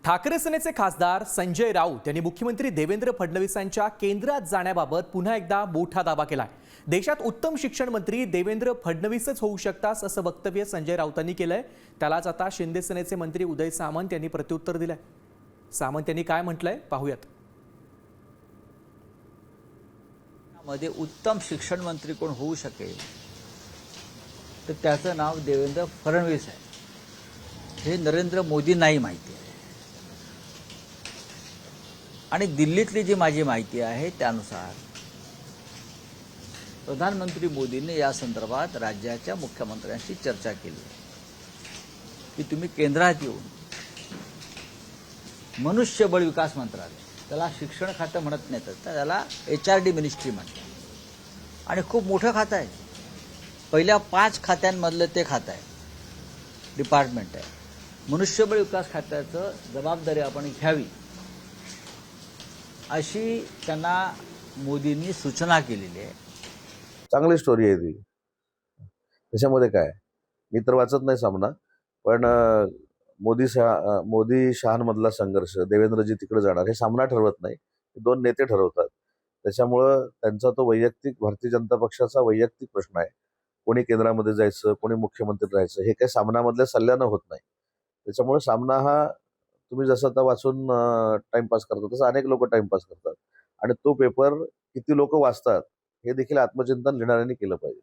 ठाकरे सेनेचे खासदार संजय राऊत यांनी मुख्यमंत्री देवेंद्र फडणवीसांच्या केंद्रात जाण्याबाबत पुन्हा एकदा मोठा दावा केलाय। देशात उत्तम शिक्षण मंत्री देवेंद्र फडणवीसच होऊ शकतात असं वक्तव्य संजय राऊतांनी केलंय। त्यालाच आता शिंदे सेनेचे मंत्री उदय सामंत यांनी प्रत्युत्तर दिलंय। सामंत यांनी काय म्हटलंय पाहूयात। मध्ये उत्तम शिक्षण मंत्री कोण होऊ शकेल तर त्याचं नाव देवेंद्र फडणवीस आहे। हे नरेंद्र मोदींनाही माहिती आहे आणि दिल्लीतली जी माझी माहिती आहे त्यानुसार प्रधानमंत्री मोदींनी या संदर्भात राज्याच्या मुख्यमंत्र्यांशी चर्चा केली की तुम्ही केंद्रात येऊन मनुष्यबळ विकास मंत्रालय, त्याला शिक्षण खातं म्हणत नाही तर त्याला HRD मिनिस्ट्री म्हणतात आणि खूप मोठं खातं आहे। पहिल्या 5 खात्यांमधलं ते खातं आहे, डिपार्टमेंट आहे। मनुष्यबळ विकास खात्याचं जबाबदारी आपण घ्यावी अशी त्यांना मोदींनी सूचना केलेली आहे। चांगली स्टोरी आहे ती। त्याच्यामध्ये काय, मी तर वाचत नाही सामना, पण मोदी शहांमधला संघर्ष, देवेंद्रजी तिकडे जाणार हे सामना ठरवत नाही, दोन नेते ठरवतात। त्याच्यामुळं त्यांचा तो वैयक्तिक, भारतीय जनता पक्षाचा वैयक्तिक प्रश्न आहे। कोणी केंद्रामध्ये जायचं, कोणी मुख्यमंत्री राहायचं, हे काही सामनामधल्या सल्ल्यानं होत नाही। त्याच्यामुळे सामना हा तुम्ही जसं आता वाचून टाइमपास करता तसं अनेक लोक टाइमपास करतात आणि तो पेपर किती लोक वाचतात हे देखील आत्मचिंतन लिहिणाऱ्यांनी केलं पाहिजे।